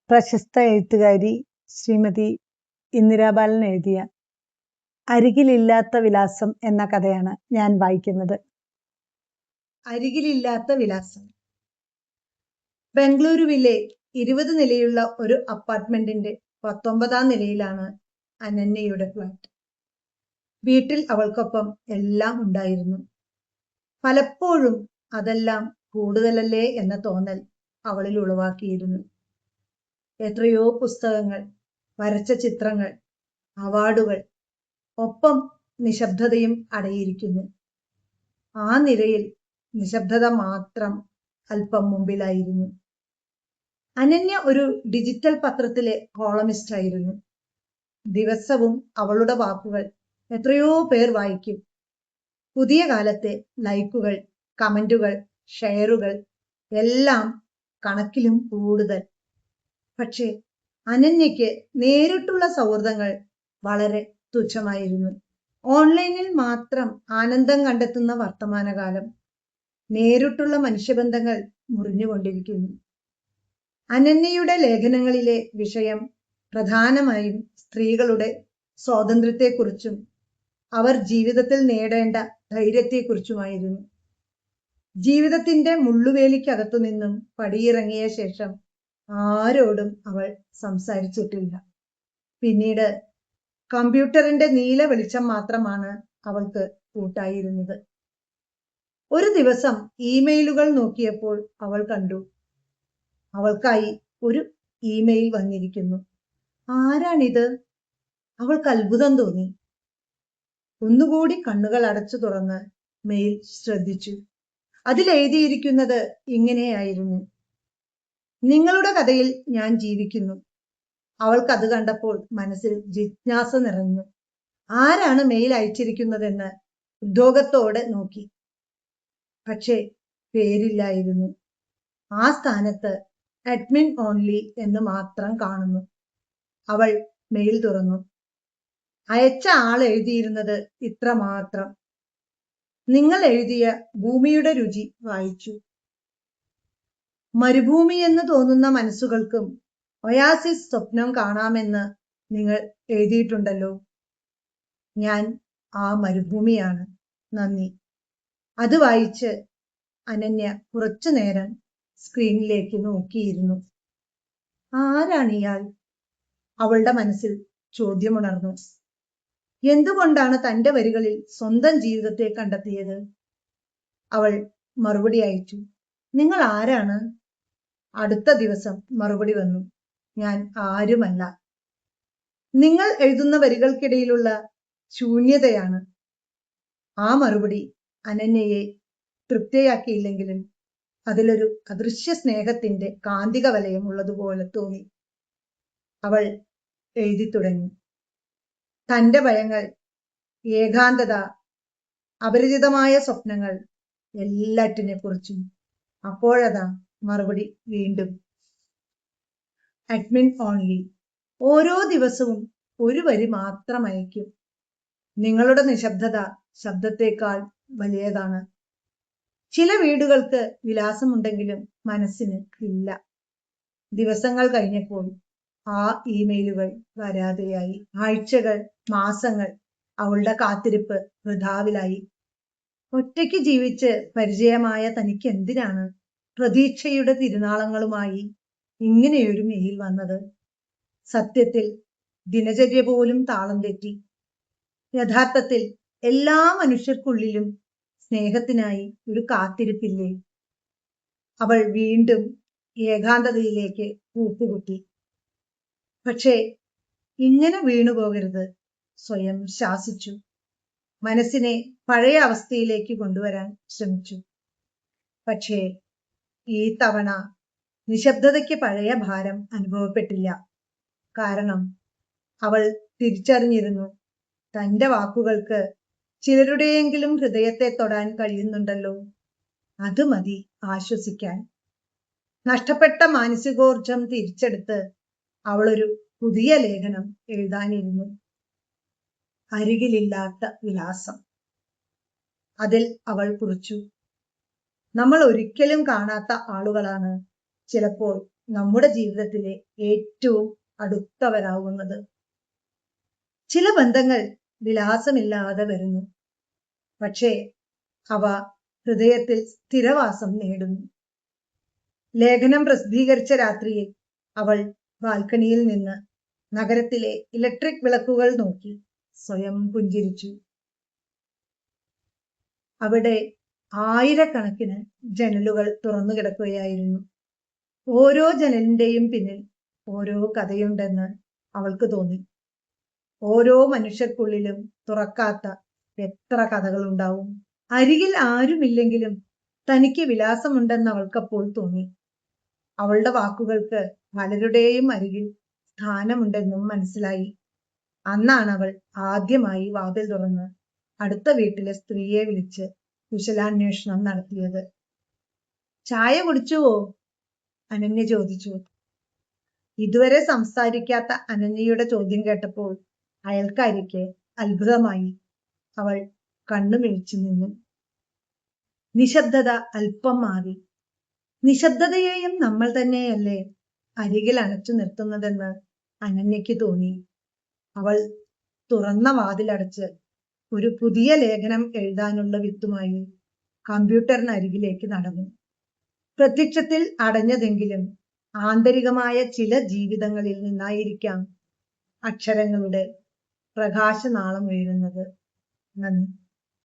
പ്രശസ്ത എഴുത്തുകാരി ശ്രീമതി ഇന്ദിരാ ബാലൻ എഴുതിയ അരികിലില്ലാത്ത വിലാസം എന്ന കഥയാണ് ഞാൻ വായിക്കുന്നത്. അരികിലില്ലാത്ത വിലാസം. ബംഗളൂരുവിലെ 20 നിലയുള്ള ഒരു അപ്പാർട്ട്മെന്റിന്റെ 19ാം നിലയിലാണ് അനന്യയുടെ ഫ്ലാറ്റ്. വീട്ടിൽ അവൾക്കൊപ്പം എല്ലാം ഉണ്ടായിരുന്നു. പലപ്പോഴും അതെല്ലാം കൂടുതലല്ലേ എന്ന തോന്നൽ അവളിൽ ഉളവാക്കിയിരുന്നു. എത്രയോ പുസ്തകങ്ങൾ, വരച്ച ചിത്രങ്ങൾ, അവാർഡുകൾ, ഒപ്പം നിശബ്ദതയും അടയിരിക്കുന്നു. ആ നിരയിൽ നിശബ്ദത മാത്രം അല്പം മുമ്പിലായിരുന്നു. അനന്യ ഒരു ഡിജിറ്റൽ പത്രത്തിലെ കോളമിസ്റ്റ് ആയിരുന്നു. ദിവസവും അവളുടെ വാക്കുകൾ എത്രയോ പേർ വായിക്കും. പുതിയ കാലത്തെ ലൈക്കുകൾ, കമന്റുകൾ, ഷെയറുകൾ എല്ലാം കണക്കിലും കൂടുതൽ. പക്ഷേ അനന്യയ്ക്ക് നേരിട്ടുള്ള സൗഹൃദങ്ങൾ വളരെ തുച്ഛമായിരുന്നു. ഓൺലൈനിൽ മാത്രം ആനന്ദം കണ്ടെത്തുന്ന വർത്തമാനകാലം. നേരിട്ടുള്ള മനുഷ്യബന്ധങ്ങൾ മുറിഞ്ഞുകൊണ്ടിരിക്കുന്നു. അനന്യയുടെ ലേഖനങ്ങളിലെ വിഷയം പ്രധാനമായും സ്ത്രീകളുടെ സ്വാതന്ത്ര്യത്തെക്കുറിച്ചും അവർ ജീവിതത്തിൽ നേടേണ്ട ധൈര്യത്തെക്കുറിച്ചുമായിരുന്നു. ജീവിതത്തിന്റെ മുള്ളുവേലിക്കകത്തു നിന്നും പടിയിറങ്ങിയ ശേഷം ആരോടും അവൾ സംസാരിച്ചിട്ടില്ല. പിന്നീട് കമ്പ്യൂട്ടറിന്റെ നീല വെളിച്ചം മാത്രമാണ് അവൾക്ക് കൂട്ടായിരുന്നത്. ഒരു ദിവസം ഇമെയിലുകൾ നോക്കിയപ്പോൾ അവൾ കണ്ടു, അവൾക്കായി ഒരു ഇമെയിൽ വന്നിരിക്കുന്നു. ആരാണിത്? അവൾക്ക് അത്ഭുതം തോന്നി. ഒന്നുകൂടി കണ്ണുകൾ അടച്ചു തുറന്ന് മെയിൽ ശ്രദ്ധിച്ചു. അതിലെഴുതിയിരിക്കുന്നത് ഇങ്ങനെയായിരുന്നു: നിങ്ങളുടെ കഥയിൽ ഞാൻ ജീവിക്കുന്നു. അവൾക്കത് കണ്ടപ്പോൾ മനസ്സിൽ ജിജ്ഞാസ നിറഞ്ഞു. ആരാണ് മെയിൽ അയച്ചിരിക്കുന്നതെന്ന് ഉദ്യോഗത്തോടെ നോക്കി. പക്ഷേ പേരില്ലായിരുന്നു. ആ സ്ഥാനത്ത് അഡ്മിൻ ഓൺലി എന്ന് മാത്രം കാണുന്നു. അവൾ മെയിൽ തുറന്നു. അയച്ച ആൾ എഴുതിയിരുന്നത് ഇത്ര മാത്രം: നിങ്ങൾ എഴുതിയ ഭൂമിയുടെ രുചി വായിച്ചു. മരുഭൂമി എന്ന് തോന്നുന്ന മനസ്സുകൾക്കും ഒയാസിസ് സ്വപ്നം കാണാമെന്ന് നിങ്ങൾ എഴുതിയിട്ടുണ്ടല്ലോ. ഞാൻ ആ മരുഭൂമിയാണ്. നന്ദി. അത് വായിച്ച് അനന്യ കുറച്ചു നേരം സ്ക്രീനിലേക്ക് നോക്കിയിരുന്നു. ആരാണിയാൾ? അവളുടെ മനസ്സിൽ ചോദ്യമുണർന്നു. എന്തുകൊണ്ടാണ് തന്റെ വരികളിൽ സ്വന്തം ജീവിതത്തെ കണ്ടെത്തിയത്? അവൾ മറുപടി അയച്ചു, നിങ്ങൾ ആരാണ്? അടുത്ത ദിവസം മറുപടി വന്നു, ഞാൻ ആരുമല്ല. നിങ്ങൾ എഴുതുന്ന വരികൾക്കിടയിലുള്ള ശൂന്യതയാണ്. ആ മറുപടി അനന്യയെ തൃപ്തിയാക്കിയില്ലെങ്കിലും അതിലൊരു അദൃശ്യ സ്നേഹത്തിന്റെ കാന്തിക വലയം ഉള്ളതുപോലെ തോന്നി. അവൾ എഴുതി തുടങ്ങി. തന്റെ ഭയങ്ങൾ, ഏകാന്തത, അപരിചിതമായ സ്വപ്നങ്ങൾ, എല്ലാറ്റിനെ കുറിച്ചും. അപ്പോഴതാ മറുപടി വീണ്ടും. Admin only. ഓരോ ദിവസവും ഒരു വരി മാത്രം അയക്കും. നിങ്ങളുടെ നിശബ്ദത ശബ്ദത്തേക്കാൾ വലിയതാണ്. ചില വീടുകൾക്ക് വിലാസമുണ്ടെങ്കിലും മനസ്സിന് ഇല്ല. ദിവസങ്ങൾ കഴിഞ്ഞപ്പോൾ ആ ഇമെയിലുകൾ വരാതെയായി. ആഴ്ചകൾ, മാസങ്ങൾ. അവളുടെ കാത്തിരിപ്പ് വൃഥാവിലായി. ഒറ്റയ്ക്ക് ജീവിച്ച് പരിചയമായ തനിക്ക് എന്തിനാണ് പ്രതീക്ഷയുടെ തിരുനാളങ്ങളുമായി ഇങ്ങനെയൊരു മെയിൽ വന്നത്? സത്യത്തിൽ ദിനചര്യ പോലും താളം തെറ്റി. യഥാർത്ഥത്തിൽ എല്ലാ മനുഷ്യർക്കുള്ളിലും സ്നേഹത്തിനായി ഒരു കാത്തിരിപ്പില്ലേ? അവൾ വീണ്ടും ഏകാന്തതയിലേക്ക് കൂപ്പുകുത്തി. പക്ഷേ ഇങ്ങനെ വീണുപോകരുത്, സ്വയം ശാസിച്ചു. മനസ്സിനെ പഴയ അവസ്ഥയിലേക്ക് കൊണ്ടുവരാൻ ശ്രമിച്ചു. പക്ഷേ ഈ തവണ നിശബ്ദതയ്ക്ക് പഴയ ഭാരം അനുഭവപ്പെട്ടില്ല. കാരണം അവൾ തിരിച്ചറിഞ്ഞിരുന്നു, തന്റെ വാക്കുകൾക്ക് ചിലരുടെയെങ്കിലും ഹൃദയത്തെ തൊടാൻ കഴിയുന്നുണ്ടല്ലോ. അത് മതി ആശ്വസിക്കാൻ. നഷ്ടപ്പെട്ട മാനസികോർജം തിരിച്ചെടുത്ത് അവളൊരു പുതിയ ലേഖനം എഴുതാനിരുന്നു. അരികിലില്ലാത്ത വിലാസം. അതിൽ അവൾ കുറിച്ചു, നമ്മൾ ഒരിക്കലും കാണാത്ത ആളുകളാണ് ചിലപ്പോൾ നമ്മുടെ ജീവിതത്തിലെ ഏറ്റവും അടുത്തവരാകുന്നത്. ചില ബന്ധങ്ങൾ വിലാസമില്ലാതെ വരുന്നു, പക്ഷേ അവ ഹൃദയത്തിൽ സ്ഥിരവാസം നേടുന്നു. ലേഖനം പ്രസിദ്ധീകരിച്ച രാത്രിയിൽ അവൾ ബാൽക്കണിയിൽ നിന്ന് നഗരത്തിലെ ഇലക്ട്രിക് വിളക്കുകൾ നോക്കി സ്വയം പുഞ്ചിരിച്ചു. അവിടെ ആയിരക്കണക്കിന് ജനലുകൾ തുറന്നു കിടക്കുകയായിരുന്നു. ഓരോ ജനലിന്റെയും പിന്നിൽ ഓരോ കഥയുണ്ടെന്ന് അവൾക്ക് തോന്നി. ഓരോ മനുഷ്യർക്കുള്ളിലും തുറക്കാത്ത എത്ര കഥകളുണ്ടാവും. അരികിൽ ആരുമില്ലെങ്കിലും തനിക്ക് വിലാസമുണ്ടെന്ന് അവൾക്കപ്പോൾ തോന്നി. അവളുടെ വാക്കുകൾക്ക് പലരുടെയും അരികിൽ സ്ഥാനമുണ്ടെന്നും മനസ്സിലായി. അന്നാണ് അവൾ ആദ്യമായി വാതിൽ തുറന്ന് അടുത്ത വീട്ടിലെ സ്ത്രീയെ വിളിച്ച് കുശലാന്വേഷണം നടത്തിയത്. ചായ കുടിച്ചുവോ? അനന്യ ചോദിച്ചു. ഇതുവരെ സംസാരിക്കാത്ത അനന്യയുടെ ചോദ്യം കേട്ടപ്പോൾ അയൽക്കാരിക്ക് അത്ഭുതമായി. അവൾ കണ്ണുമിഴിച്ചു നിന്നു. നിശബ്ദത അല്പം മാറി. നിശബ്ദതയെയും നമ്മൾ തന്നെയല്ലേ അരികിൽ അണച്ചു നിർത്തുന്നതെന്ന് അനന്യയ്ക്ക് തോന്നി. അവൾ തുറന്ന വാതിലടച്ച് ഒരു പുതിയ ലേഖനം എഴുതാനുള്ള വിത്തുമായി കമ്പ്യൂട്ടറിനരികിലേക്ക് നടന്നു. പ്രത്യക്ഷത്തിൽ അടഞ്ഞതെങ്കിലും ആന്തരികമായ ചില ജീവിതങ്ങളിൽ നിന്നായിരിക്കാം അക്ഷരങ്ങളുടെ പ്രകാശനാളം വീഴുന്നത്. നന്ദി.